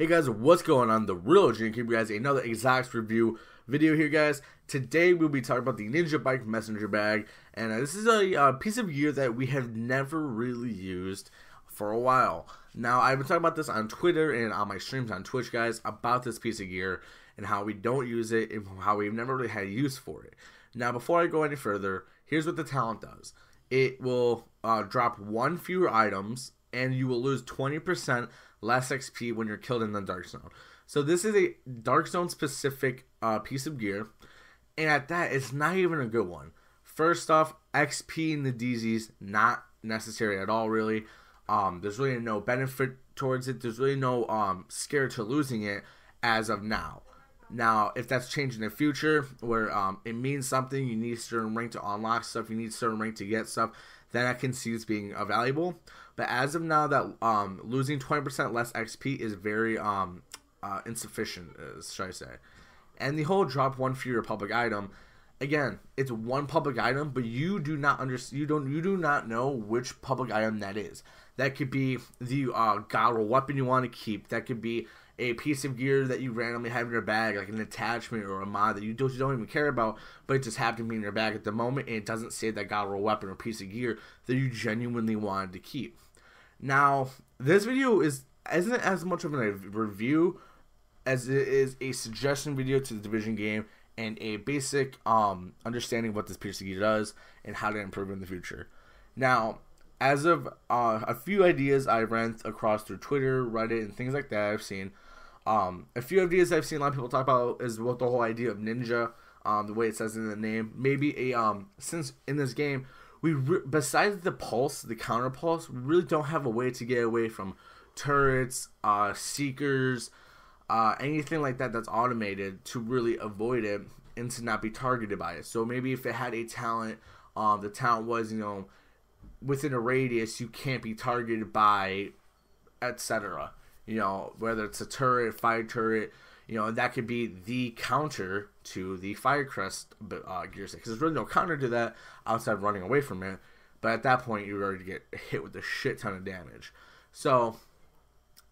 Hey guys, what's going on? TheRealOGnick give you guys another exact review video here, guys. Today we'll be talking about the NinjaBike messenger bag, and this is a piece of gear that we have never really used for a while. Now, I've been talking about this on Twitter and on my streams on Twitch, guys, about this piece of gear and how we don't use it and how we've never really had use for it. Now, before I go any further, here's what the talent does. It will drop one fewer items, and you will lose 20% less XP when you're killed in the Dark Zone. So this is a Dark Zone specific piece of gear, and at that, it's not even a good one. First off, XP in the DZs, not necessary at all, really. There's really no benefit towards it. There's really no scare to losing it as of now. Now, if that's changed in the future, where it means something, you need a certain rank to unlock stuff, you need a certain rank to get stuff, then I can see this being valuable. But as of now, that losing 20% less XP is very insufficient, should I say. And the whole drop one fewer public item, again, it's one public item, but you do not you do not know which public item that is. That could be the god roll weapon you want to keep. That could be a piece of gear that you randomly have in your bag, like an attachment or a mod that you don't even care about, but it just happened to be in your bag at the moment, and it doesn't say that god roll weapon or piece of gear that you genuinely wanted to keep. Now, this video isn't as much of a review as it is a suggestion video to the Division game and a basic understanding of what this piece of gear does and how to improve in the future. Now, as of a few ideas I ran across through Twitter, Reddit, and things like that I've seen, a few ideas I've seen a lot of people talk about is what the whole idea of ninja, the way it says in the name. Maybe a since in this game, besides the pulse, the counter pulse, we really don't have a way to get away from turrets, seekers, anything like that that's automated to really avoid it and to not be targeted by it. So maybe if it had a talent, the talent was, you know, within a radius you can't be targeted by, etc. You know, whether it's a turret, fire turret, you know, that could be the counter to the fire crest gear set, because there's really no counter to that outside running away from it. But at that point, you already get hit with a shit ton of damage. So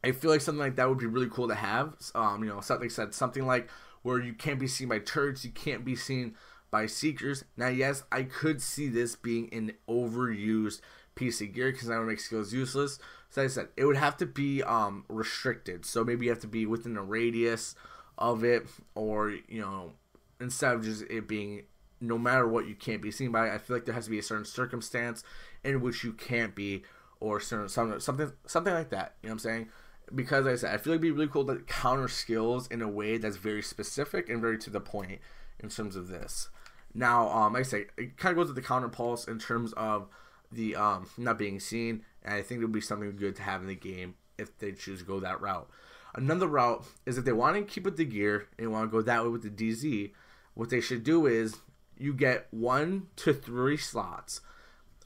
I feel like something like that would be really cool to have. You know, something like where you can't be seen by turrets, you can't be seen by seekers. Now, yes, I could see this being an overused piece of gear because that would make skills useless. So as I said, it would have to be restricted. So maybe you have to be within a radius of it, or, you know, instead of just it being no matter what you can't be seen by it, I feel like there has to be a certain circumstance in which you can't be, or something like that. You know what I'm saying? Because like I said, I feel like it'd be really cool to counter skills in a way that's very specific and very to the point in terms of this. Now, like I say, it kind of goes with the counter pulse in terms of the not being seen, and I think it would be something good to have in the game if they choose to go that route. Another route is if they want to keep with the gear and want to go that way with the DZ, what they should do is you get 1 to 3 slots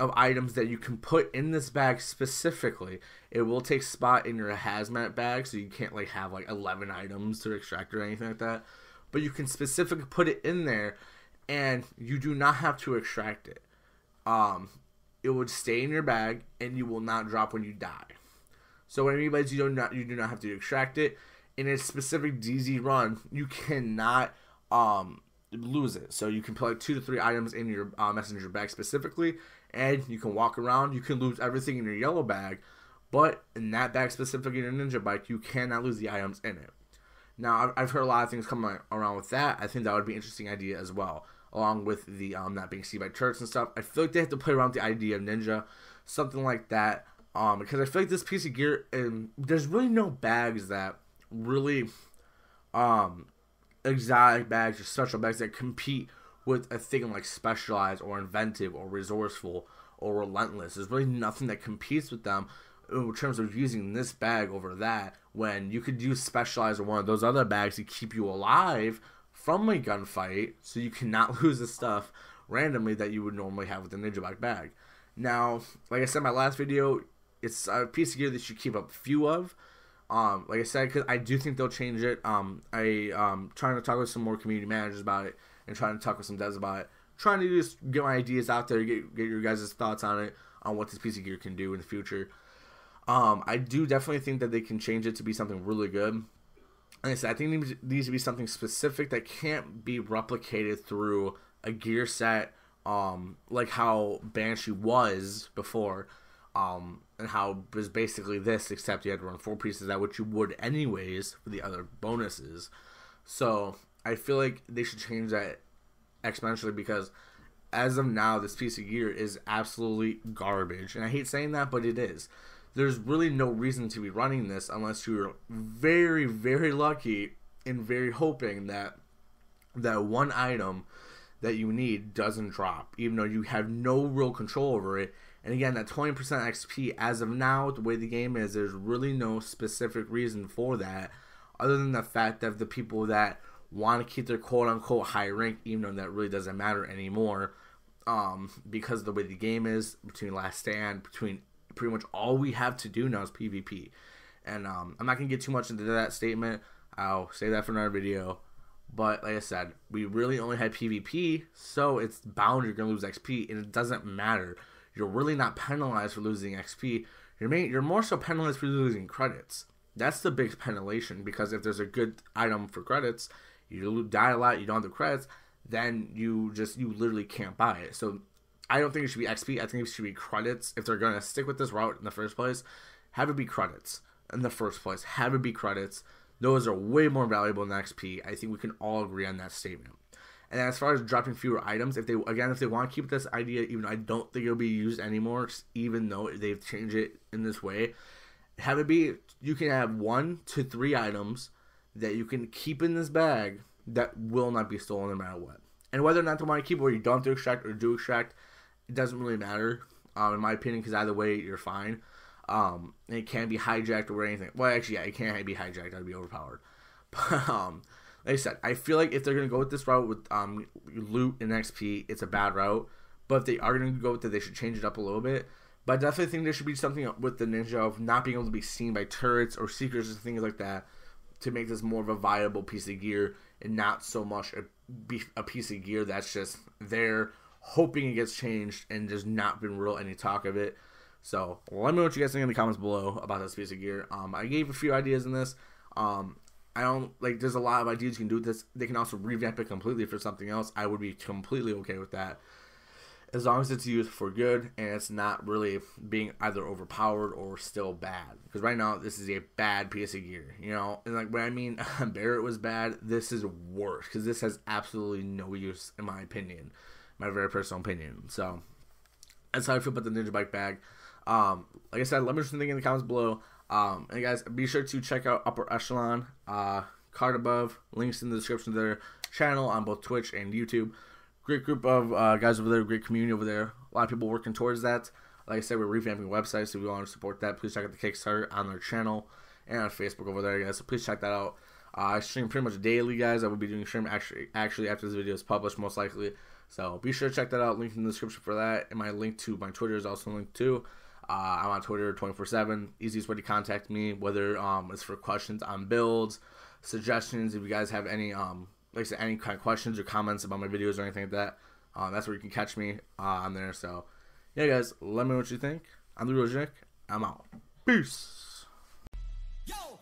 of items that you can put in this bag specifically. It will take spot in your hazmat bag, so you can't like have like 11 items to extract or anything like that, but you can specifically put it in there and you do not have to extract it. It would stay in your bag and you will not drop when you die. So what I mean by is you do not have to extract it. In a specific DZ run, you cannot lose it. So you can put like 2 to 3 items in your messenger bag specifically, and you can walk around. You can lose everything in your yellow bag, but in that bag specifically in your NinjaBike, you cannot lose the items in it. Now, I've heard a lot of things coming around with that. I think that would be an interesting idea as well, along with the not being seen by turrets and stuff. I feel like they have to play around with the idea of ninja, something like that, because I feel like this piece of gear, and there's really no bags that really exotic bags or special bags that compete with a thing like specialized or inventive or resourceful or relentless. There's really nothing that competes with them in terms of using this bag over that, when you could use specialized or one of those other bags to keep you alive from a gunfight, so you cannot lose the stuff randomly that you would normally have with the NinjaBike bag. Now, like I said in my last video, it's a piece of gear that you keep a few of. Like I said, because I do think they'll change it. I'm trying to talk with some more community managers about it and trying to talk with some devs about it. Trying to just get my ideas out there, get your guys' thoughts on it, on what this piece of gear can do in the future. I do definitely think that they can change it to be something really good. like I said, I think it needs to be something specific that can't be replicated through a gear set, like how Banshee was before, and how it was basically this, except you had to run 4 pieces out, which you would anyways for the other bonuses. So I feel like they should change that exponentially, because as of now, this piece of gear is absolutely garbage. And I hate saying that, but it is. There's really no reason to be running this unless you're very, very lucky and very hoping that that one item that you need doesn't drop, even though you have no real control over it. And again, that 20% XP, as of now, the way the game is, there's really no specific reason for that, other than the fact that the people that want to keep their quote-unquote high rank, even though that really doesn't matter anymore, because of the way the game is, between Last Stand, between pretty much all we have to do now is PvP. And I'm not going to get too much into that statement. I'll save that for another video. But like I said, we really only had PvP, so it's bound you're going to lose XP, and it doesn't matter. You're really not penalized for losing XP. You're more so penalized for losing credits. That's the big penalization, because if there's a good item for credits, you die a lot, you don't have the credits, then you literally can't buy it. So I don't think it should be XP. I think it should be credits. If they're going to stick with this route in the first place, have it be credits in the first place. Have it be credits. Those are way more valuable than XP. I think we can all agree on that statement. And as far as dropping fewer items, if they want to keep this idea, even though I don't think it'll be used anymore, even though they've changed it in this way, have it be, you can have 1 to 3 items that you can keep in this bag that will not be stolen no matter what. And whether or not they want to keep it, or you don't have to extract or do extract, it doesn't really matter, in my opinion, because either way, you're fine. And it can't be hijacked or anything. Well, actually, yeah, it can't be hijacked. That'd be overpowered. But, like I said, I feel like if they're going to go with this route with loot and XP, it's a bad route. But if they are going to go with it, they should change it up a little bit. But I definitely think there should be something with the Ninja of not being able to be seen by turrets or seekers and things like that, to make this more of a viable piece of gear, and not so much a piece of gear that's just there hoping it gets changed and just not been real any talk of it. So let me know what you guys think in the comments below about this piece of gear. I gave a few ideas in this. There's a lot of ideas you can do with this. They can also revamp it completely for something else. I would be completely okay with that, as long as it's used for good and it's not really being either overpowered or still bad. Because right now, this is a bad piece of gear, you know? And like, when I mean Barrett was bad, this is worse, because this has absolutely no use, in my opinion. My very personal opinion. So that's how I feel about the NinjaBike bag. Like I said, let me know what you think in the comments below. And guys, be sure to check out Upper Echelon, card above, links in the description of their channel on both Twitch and YouTube. Great group of guys over there, great community over there. A lot of people working towards that. Like I said, we're revamping websites, so if you want to support that, please check out the Kickstarter on their channel and on Facebook over there, guys. So please check that out. I stream pretty much daily, guys. I will be doing stream actually after this video is published, most likely. So be sure to check that out. Link in the description for that. And my link to my Twitter is also linked too. I'm on Twitter 24/7. Easiest way to contact me, whether it's for questions on builds, suggestions. If you guys have any like I said, any kind of questions or comments about my videos or anything like that, that's where you can catch me on there. So yeah, guys, let me know what you think. I'm TheRealOGnick. I'm out. Peace. Yo.